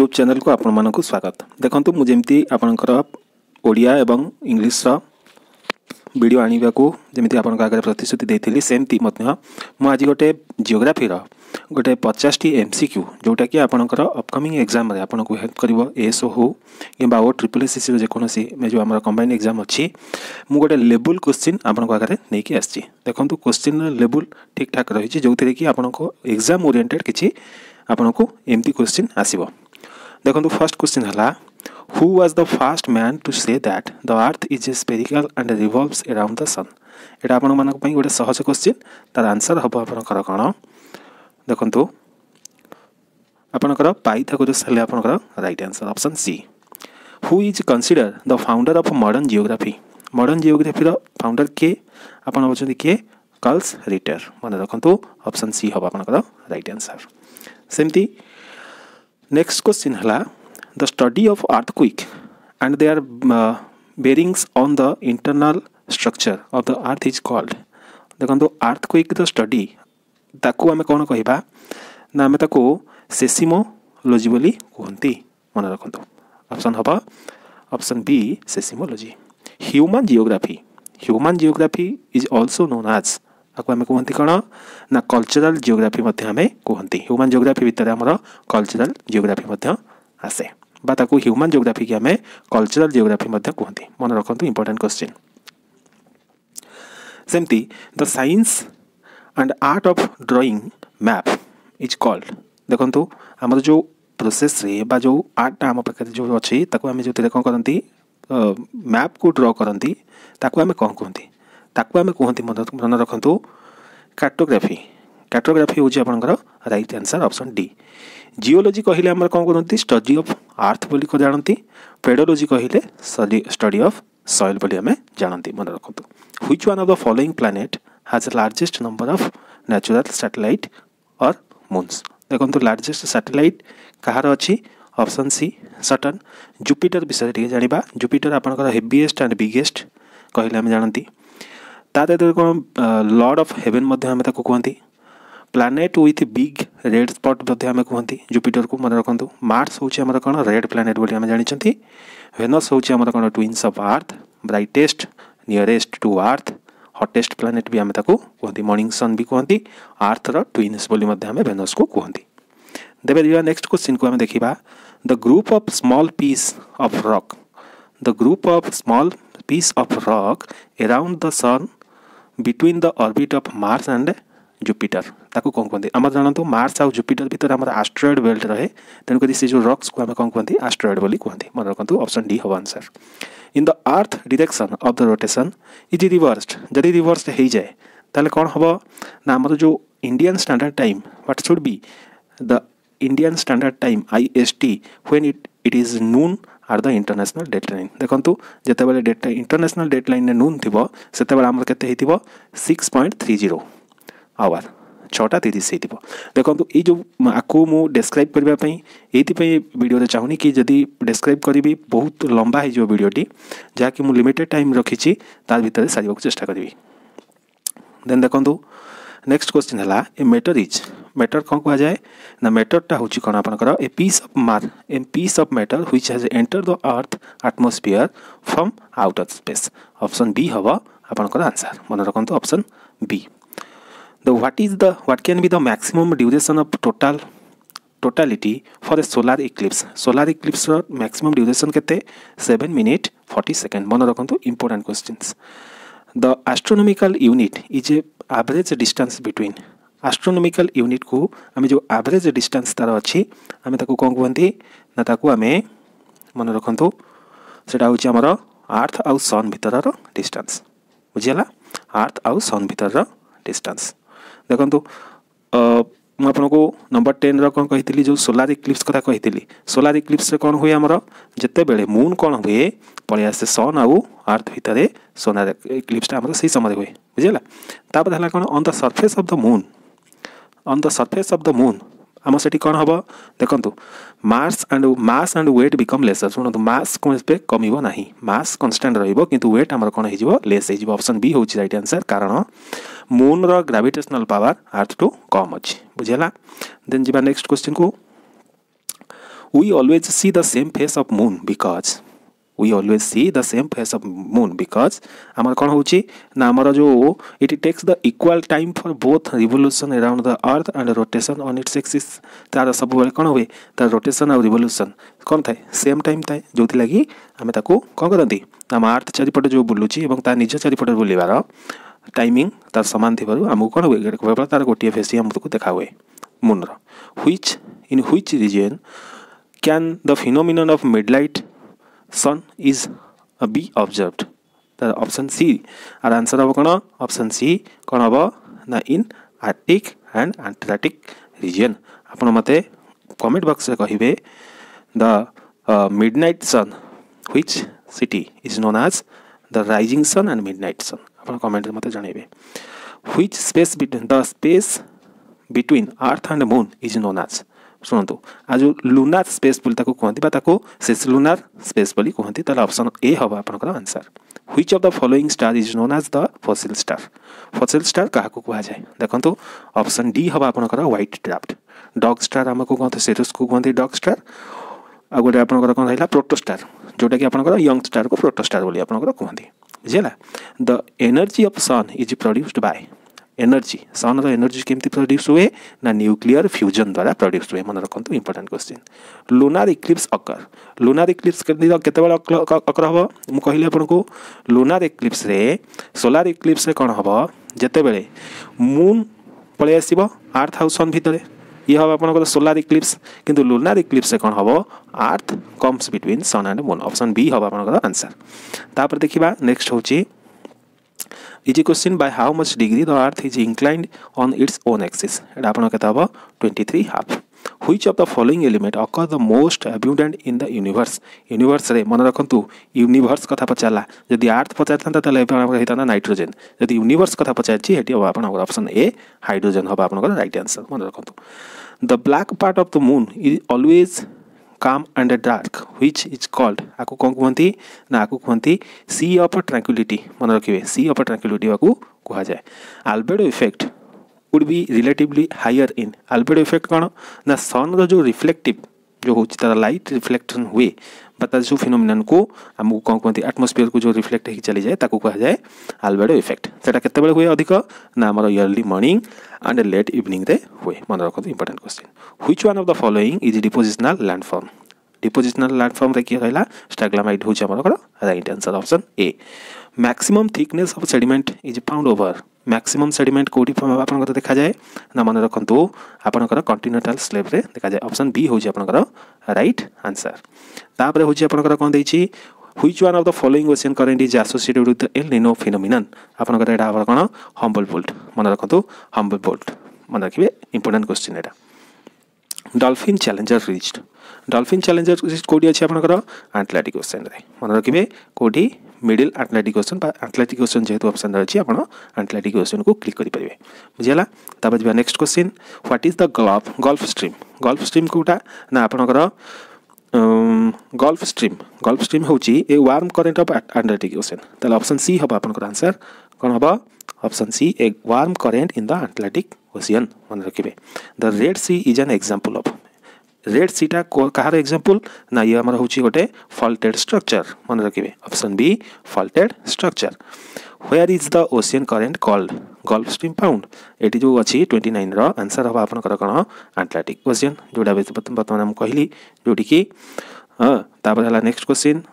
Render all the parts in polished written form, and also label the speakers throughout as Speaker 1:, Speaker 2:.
Speaker 1: YouTube channel को आपण मानक स्वागत। देखंतु मु जेमती आपनकर ओडिया एवं इंग्लिश रा वीडियो आनिबा को जेमती आपनका आगे प्रतिश्रुति देथिली सेमती मध्य मु आज गोटे जियोग्राफी रा गोटे 50 टी एमसीक्यू जोटा कि आपनकर अपकमिंग एग्जाम रे आपनको हेल्प करबो एसओ हो किबा ओ ट्रिपल एसएससी जे कोनोसी मे जो हमर कंबाइंड एग्जाम अछि मु गोटे लेवल क्वेश्चन आपनको आगे नै कि आछि। देखंतु क्वेश्चन लेवल ठीक ठाक रही छि जोथि कि आपनको एग्जाम ओरिएंटेड किछि आपनको एमती क्वेश्चन आसीबो। देखंतु फर्स्ट क्वेश्चन हला Who was the first man to say that the earth is spherical and revolves around the sun? एटा आपण मानक पई गोटे सहज क्वेश्चन तार आंसर हबो आपनकर कोन देखंतु आपनकर पाइथागोरस हले आपनकर right answer option C. Who is considered the founder of modern geography? Modern geography रो फाउंडर के आपण होचंदी के कार्ल्स रिटर माने देखंतु ऑप्शन सी हबो आपनकर राइट आंसर। सेमती नेक्स्ट क्वेश्चन हला the study of earthquake and their bearings on the internal structure of the earth is called। देखो earthquake the study ताकू आमे कौन कहिबा ना आमे ताकू सेसिमोलॉजी बोली कहंती मन रखंतु ऑप्शन हबा option B seismology. Human geography is also known as ताकू आमे कहंती कोन ना कल्चरल जियोग्राफी मध्ये आमे कहंती। ह्यूमन जियोग्राफी भितर हमर कल्चरल जियोग्राफी मध्ये आसे बा ताकू ह्यूमन जियोग्राफी के हमें कल्चरल जियोग्राफी मध्ये कहंती मन रखंतु इंपोर्टेंट क्वेश्चन। सेमती the science and art of drawing map is called. देखंतु हमर जो प्रोसेस रे बा जो आर्ट हम पाखे जो अछि ताकू हमें जो कोन करंती मैप को ड्रा करंती ताकू हमें कोन कहंती ताकू हमें कहंती मन रखंतु कार्टोग्राफी होची आपनकर right answer option D. Geology कहले हमर कोन करंती स्टडी ऑफ अर्थ बोली को जानती। पेडोलॉजी कहले स्टडी ऑफ सॉइल बोली हमें जानती मन रखंतु। Which one of the following planet has the largest number of natural satellite or moons. देखंतु लार्जेस्ट सैटेलाइट कहार अछि ऑप्शन सी सटर्न। जुपिटर विषय टे जानिबा जुपिटर आपनकर हेवीएस्ट एंड बिगेस्ट कहले हम जानती। ताते कोन लॉर्ड ऑफ हेवन मध्ये हमें ताको कहंती। Planet with big red spot मध्ये हमें कहंती जुपिटर को मन रखंतु। मार्स होची हमर कोन रेड प्लैनेट बोली हम जानि छंती। वेनस होची हमर कोन twins of Earth brightest nearest to Earth hottest planet भी हमें ताको कहंती। मॉर्निंग सन भी कहंती अर्थ रो ट्विन्स बोली मध्ये हमें वेनस को कहंती। देबे दिया नेक्स्ट क्वेश्चन को हम देखिबा the group of small piece of rock around the sun between the orbit of Mars and Jupiter ताको कोन कहंती। हम जानतो मार्स और जुपिटर भीतर हमर एस्टेरॉयड बेल्ट रहे तेनु कदी से जो रॉक्स को हम कोन कहंती एस्टेरॉयड बोली कहंती मन रखंतु ऑप्शन डी हो answer. In the earth direction of the rotation is reversed जदी रिवर्स्ड हे जाए ताले कोन हबो ना हमर जो Indian standard time what should be the Indian standard time IST when it is noon are the international dateline. देखंतु जते बेले डेट इंटरनेशनल डेडलाइन ने नून थिबो सेते बेले हमर केते हेतिबो 6.30 आवर 6:30 हेतिबो। देखंतु ए जो आकु मु डिस्क्राइब करबा पई एति पई वीडियो रे चाहुनी कि जदी डिस्क्राइब करबी बहुत लंबा हे जो वीडियोटी जा कि मु लिमिटेड टाइम रखिछि तार भीतर सारिबा को चेष्टा करबी। देन देखंतु नेक्स्ट क्वेश्चन हला ए मैटर कोन कहआ जाय ना मैटरटा होची कोन आपनकर a piece of matter which has enter the Earth atmosphere from outer space option B हवा आपनकर आंसर मन रखंतु option B. What can be the maximum duration of totality for a solar eclipse? Solar eclipse ro maximum duration केते 7 minutes 40 seconds मन रखंतु important questions। The astronomical unit is a average distance between astronomical unit को हमें जो average distance तार अछि हमें ताको कोन कहंती ना ताको हमें मन रखंतु सेटा होची हमर अर्थ आउ सन भीतर रो डिस्टेंस बुझियला अर्थ आउ सन भीतर रो डिस्टेंस। देखंतु मु आपनको नंबर 10 रो कोन कहितली जो सोलार इक्लिप्स कथा कहितली सोलार इक्लिप्स रे कोन होय हमरो जत्ते बेले मून कोन होय पळे आसे सन आउ अर्थ भितरे सोलार इक्लिप्स ता हमरो सही समय होय बुझियला। तापर हला कोन on the surface of the moon आम सेठी कोन हबो देखंतु mass and weight become lesser सुनतु मास कोन पे कमिबो नाही मास कांस्टेंट रहइबो किंतु वेट हमर कोन हिजिबो लेस हिजिबो ऑप्शन बी होची राइट आंसर कारण मून रो ग्रेविटेशनल पावर अर्थ टू कम अछि बुझियला। देन जिबा नेक्स्ट क्वेश्चन को we always see the same face of moon because we always see the same face of moon because आमर कौन होची ना आमर जो it takes the equal time for both revolution around the earth and rotation on its axis तार सब बेले कौन हुए तार रोटेशन और रिवोल्यूशन कौन थाए सेम टाइम थाए जोथि लागि आमे ताको कौन करंती आम अर्थ चारिपटे जो बुलुची एवं तार निज चारिपटे बुलिबार टाइमिंग तार समान थिबारु हमहु कौन हुए केवल तार गोटिए फेस हमको देखा हुए मून रो which region can the phenomenon of midnight sun is be observed the option C our answer hobo kono option C kono hobo na in Arctic and Antarctic region आपण मते comment box रे कहिबे the midnight sun which city is known as the rising sun and midnight sun आपण comment रे मते जणैबे which space between earth and moon is known as सुनतु आज lunar space बोली ताको कहंती बा ताको सेस लुनार स्पेस बोली कहंती ताला ऑप्शन ए हबा आपनकर answer which of the following star is known as the fossil star काहाको कहा जाय देखंतु ऑप्शन डी हबा आपनकर व्हाइट ड्वार्फ डॉग स्टार हमको कहते सिरियस को कहंती डॉग स्टार आ गोटे आपनकर कोन रहला प्रोटोस्टार जोटा कि आपनकर यंग स्टार को प्रोटोस्टार बोली आपनकर कहंती जेला the energy of sun is produced by energy sun रो एनर्जी केमती प्रोड्यूस हुए ना न्यूक्लियर फ्यूजन द्वारा प्रोड्यूस हुए मन रखंतु इंपोर्टेंट क्वेश्चन लुनार इक्लिप्स केते बेला अकर हबो मु कहिली आपन को लुनार इक्लिप्स रे सोलार इक्लिप्स रे कोन हबो जते बेले मून पळे आसीबो अर्थ हाउ सन भितरे ये हबो आपन को सोलार इक्लिप्स किंतु लुनार इक्लिप्स रे कोन हबो earth comes between sun and moon option B हबो आपन को आंसर तापर देखिबा नेक्स्ट होची is a question by how much degree the earth is inclined on its own axis eta apana keta haba 23.5 which of the following element occur the most abundant in the universe रे मन रखंतु universe कथा पचाला यदि अर्थ पचारथांता तले आपन हेताना nitrogen यदि universe कथा पचारछि Hattie हबा आपन ऑप्शन ए हाइड्रोजन हबा आपन राइट आंसर मन रखंतु the black part of the moon is always calm and dark which is called आको कोन कहंती ना आको कहंती सी ऑफ ट्रैंक्विलिटी मन रखिबे सी ऑफ ट्रैंक्विलिटी आको कहा जाय albedo effect would be relatively higher in albedo effect कोन ना सन रो जो रिफ्लेक्टिव जो होची तार लाइट रिफ्लेक्शन हुए बता जो फिनोमिनन को हमको कोन कहंती एटमॉस्फेयर को जो रिफ्लेक्ट ही चली जाए ताको कहा जाय अल्बेडो इफेक्ट सेटा केते बेले हुए अधिक ना हमर early morning and late evening रे हुए मन रखंतु important question which one of the following is depositional landform रे कि रहला स्ट्रैग्लामाइट होची हमर right answer option A maximum thickness of sediment is found over maximum sediment कोडी आपन को देखा जाए ना मन रखंतु आपन को कॉन्टिनेंटल स्लेब रे देखा जाए ऑप्शन बी होची आपन को राइट आंसर तापर होची आपन को कोन देछि which one of the following ocean current is associated with the El Nino phenomenon आपन को एटा आपन कोन हम्बलपुल्ट मन रखंतु हम्बलपुल्ट मन रखिबे इंपोर्टेंट क्वेश्चन एटा डॉल्फिन चैलेंजर रिच्ड कोडी अछि आपनकर अटलांटिक ओशन रे मन रखिबे कोडी मिडिल अटलांटिक ओशन बा अटलांटिक ओशन जेहेतु ऑप्शन अछि आपण अटलांटिक ओशन को क्लिक करि परिबे बुझिला तब जे next question what is the Gulf Stream कोटा ना आपनकर गल्फ स्ट्रीम होची a warm current of Atlantic Ocean तले ऑप्शन सी हबा आपनकर आंसर कोन हबा option C a warm current in the Atlantic Ocean मन रखिबे the Red Sea is an example of red सीटा कहार एग्जांपल ना ये हमर होची गोटे फॉल्टेड स्ट्रक्चर मन रखिबे option B faulted structure where is the ocean current called Gulf Stream found एटी जो अछि 29 रो आंसर हबा आपन कर कोन अटलांटिक ओशियन जोडा बर्तमान हम कहली जोटी की तापर हला next question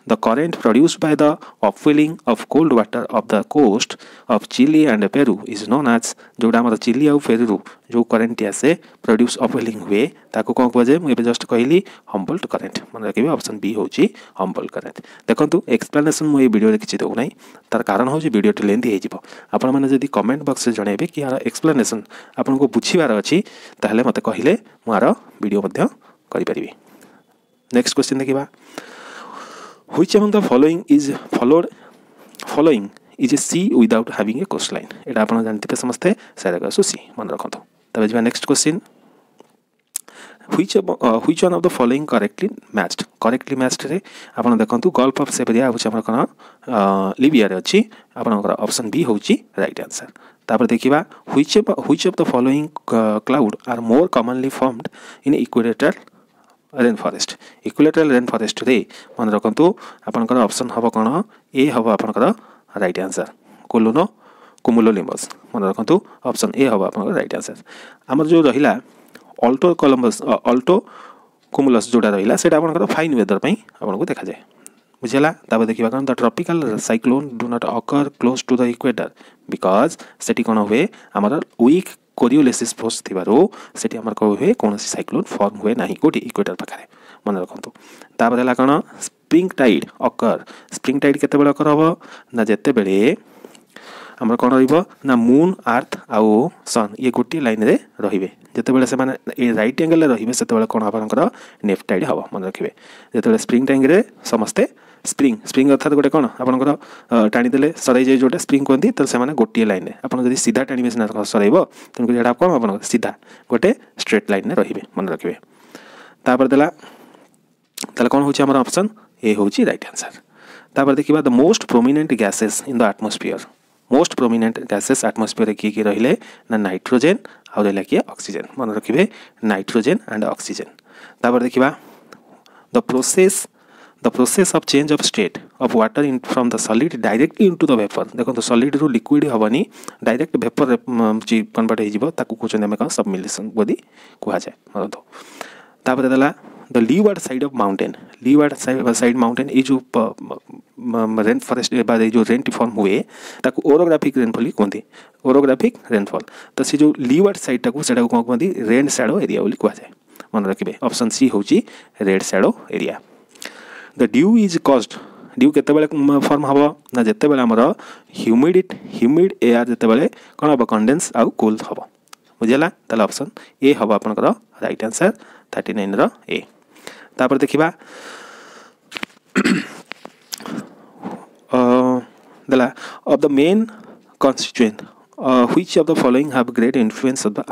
Speaker 1: the current produced by the upwelling of cold water of the coast of Chile and Peru is known as जोडा हमर चिली और पेरू जो करंट आसे प्रोड्यूस अपवेलिंग हुए ताको कोन कहजे मु एबे जस्ट कहली हम्बल्ट करंट मन रखिबे ऑप्शन बी होची हम्बल्ट करंट देखंतु एक्सप्लेनेशन मु ए वीडियो रे किछि दउ नै तार कारण होची वीडियो टे लेंथी हे जिवो आपण माने जदी कमेंट बॉक्स रे जणेबे कि यार एक्सप्लेनेशन आपण को बुझिबार अछि ताहले मते कहिले मु आरो वीडियो मध्ये करि परिबी नेक्स्ट क्वेश्चन देखिबा Which among the following is a sea without having a coastline? एटा आपण जानते समझते सारे सी मन रखंतो तबे जे next question which one of the following correctly matched रे आपण देखंतु गल्फ ऑफ सेपेरिया होची आपण कोन लिबिया रे अछि आपण ऑप्शन बी होची राइट आंसर तापर देखिबा which of the following cloud are more commonly formed in equatorial rain forest equilateral rain forest रे मन रखंतु आपनकर ऑप्शन हबो कोन ए हबो आपनकर राइट आंसर कुमुलोनिम्बस मन रखंतु ऑप्शन ए हबो आपनकर राइट आंसर हमर जो रहिला अल्टो कुमुलस जोड़ा रहिला सेटा आपनकर फाइन वेदर पई आपनको देखा जाय बुझला ताबे देखिबा कारण the tropical cyclone do not occur close to the equator because सेटी कोन होवे हमर वीक कोरियोलिसिस फोर्स थिबारो सेटी हमर को होवे कोनसी साइक्लोन फॉर्म हुए नाही कोठी इक्वेटर पाखरे मन रखंतु ताबे देला कोन spring tide occur spring tide केते बेला करबो ना जेते बेले हमर कोन रहिबो ना मून अर्थ आउ सन ये गोटी लाइन रे रहिबे जेते बेले से माने ए राइट एंगल रे रहिबे सेते बेले कोन आपनकर लेफ्ट टाइड हबो मन रखिबे जेते बेले स्प्रिंग टाइम रे समस्ते स्प्रिंग अर्थात गोटे कोन आपनकर टाणी देले सराई जाय जोटे स्प्रिंग कोंती त से माने गोटी लाइन रे आपन जदी सीधा टाणी मेसिन सराइबो तनको जेडा कोन आपन सीधा गोटे स्ट्रेट लाइन रे रहिबे मन रखिबे तापर देला तले कोन होची हमर ऑप्शन ए होची राइट आंसर तापर देखिबा the most prominent gases in the atmosphere most prominent gases atmosphere की रहिले ना नाइट्रोजन और रहिला कि ऑक्सीजन मन रखिबे नाइट्रोजन एंड ऑक्सीजन तापर देखिबा the process of change of state of water in from the solid directly into the vapour देखो तो सॉलिड रु लिक्विड हबनी डायरेक्ट वेपर जी कन्वर्ट हो जिवो ताकू कोचन हम सबमिलेशन बोदी कुहा जाय मतलब तापर देला the leeward side of mountain leeward side mountain ए जो रेन फॉरेस्ट बाद जो रेन फॉर्म हुए ताकू ओरोग्राफिक रेनफॉल कहते ओरोग्राफिक रेनफॉल तो से जो लीवार्ड साइड टाकू सेटा को कहते रेड शैडो एरिया बोली कह जाए मन रखिए ऑप्शन सी होची red shadow area the due is caused due केते बेले फॉर्म हबो ना जेते बेले हमर ह्यूमिड एयर जेते बेले कोन हबो कंडेंस आउ कूल हबो बुझला तले ऑप्शन ए हबो आपनकर राइट आंसर 39 रो ए तापर देखिबा दला of the main constituent which of the following have great influence of the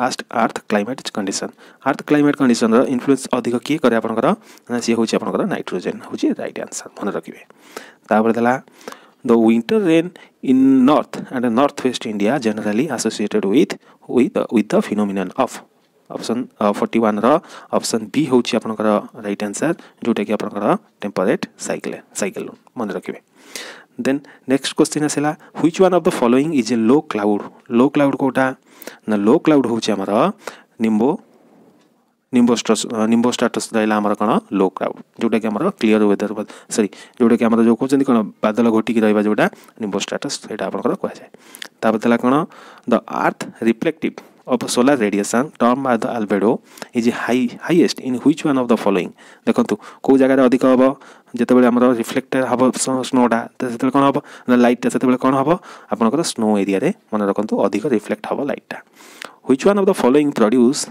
Speaker 1: earth climate condition row influence अधिक की करे आपनकर ना से होची आपनकर नाइट्रोजन होची राइट आंसर मन रखिबे तापर दला the winter rain in north and northwest India generally associated with the phenomenon of option 41 रो ऑप्शन बी होची आपनकर राइट आंसर जोटा कि आपनकर टेम्परेट साइक्लोन मन रखिबे देन नेक्स्ट क्वेश्चन आसेला which one of the following is a low cloud कोटा ना लो क्लाउड होची हमर निम्बो स्टेटस रहला हमर कोन लो क्लाउड जोटा कि हमर क्लियर वेदर सॉरी जोटा कि हमर जो कहउछन कोन बादल घोटी की रहबा जोटा निम्बो स्टेटस एटा आपनकर कहै जाय तापर तला कोन the earth reflective of solar radiation termed by the albedo is highest in which one of the following देखंतु को जगह रे अधिक हबो जते बेले हमर रिफ्लेक्टर हबो स्नोडा तते कोन हबो ना लाइट तते बेले कोन हबो आपनकर स्नो एरिया रे मन रखंतु अधिक रिफ्लेक्ट हबो लाइटटा which one of the following produce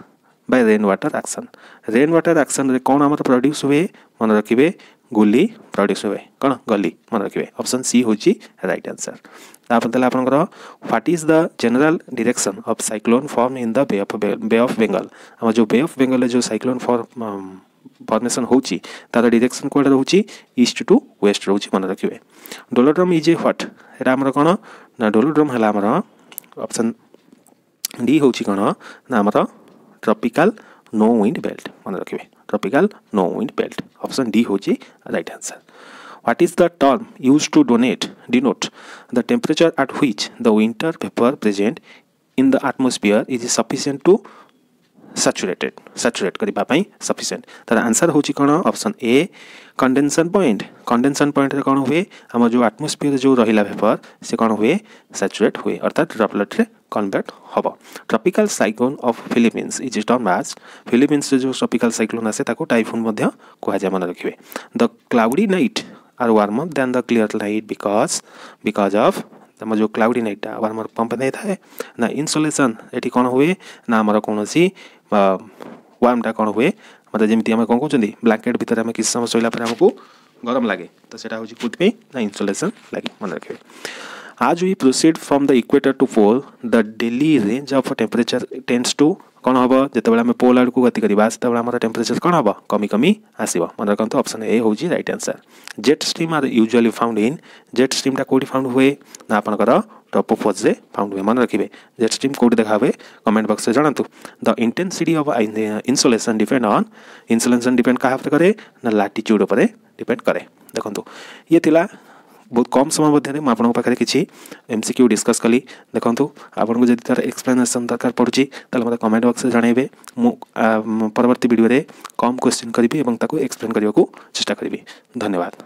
Speaker 1: by rain water action रे कोन हमर प्रोड्यूस हुए मन रखिबे गुली प्रोड्यूस हुए कोन गली मन रखिबे ऑप्शन सी होची राइट आंसर तापर तले आपनकर what is the general direction of cyclone form in the bay of Bengal हम जो बे ऑफ बंगाल जो साइक्लोन फॉर्मेशन होची तार डायरेक्शन कोड रहउची ईस्ट टू वेस्ट रहउची मन रखिबे doldrum is a what area हमर कोन ना डोलोड्रम हला हमर ऑप्शन डी होची कोन ना हमर ट्रॉपिकल नो विंड बेल्ट मन रखिबे tropical no wind belt option D होची right answer What is the term used to denote the temperature at which the winter vapor present in the atmosphere is sufficient to saturate करिबा पई sufficient तार answer होची कोन option A condensation point रे कोन हुए हम जो atmosphere जो रहिला वेपर से कोन हुए सैचुरेट हुए अर्थात ड्रॉपलेट रे कन्वर्ट हबो tropical cyclone of Philippines is termed as Philippines जो ट्रॉपिकल साइक्लोन आसे ताको टाइफून मध्ये कोहा जाय मन रखिबे the cloudy night are warmer than the clear night because of तम जो क्लाउडी नाइट वार्मर पंप नहीं था ना इंसुलेशन एटी कोन हुए ना हमर कोनोसी वार्मटा कोन हुए मतलब जेमिति हम कोन कहउछंदी ब्लैंकेट भीतर हम किस समय सोइला पर हमको गरम लागे तो सेटा होची कुत पे ना इंसुलेशन लागे मन रखिबे आज we proceed from the equator to pole the daily range of temperature tends to कोन हबो जते बेला हम पोल आड़ को गति करिबा तते बेला हमर टेम्परेचर कोन हबो कमी आसीबो मन रखंतो ऑप्शन ए होची right answer jet stream are usually found in jet stream टा कोडी फाउंड हुए ना आपनकर ट्रोपोफोज रे फाउंड हुए। मन रखिए जेट स्ट्रीम कोड देखा हुए कमेंट बॉक्स में जनातु। The intensity of insolation depend on insolation depend क्या करे ना लाटिट्यूड उपर डिपेंड करे। देखो ये थिला बहुत कम समय मध्य मैं आपन पाखे किसी एमसीक्यू डिस्कस कली। देखो आपको जब तार एक्सप्लेनेशन दरकार पड़ुची ताले मते कमेंट बॉक्स में जणाइबे। मु परवर्ती वीडियो रे कम क्वेश्चन करी एवं ताको एक्सप्लेन करने को चेष्टा करी। धन्यवाद।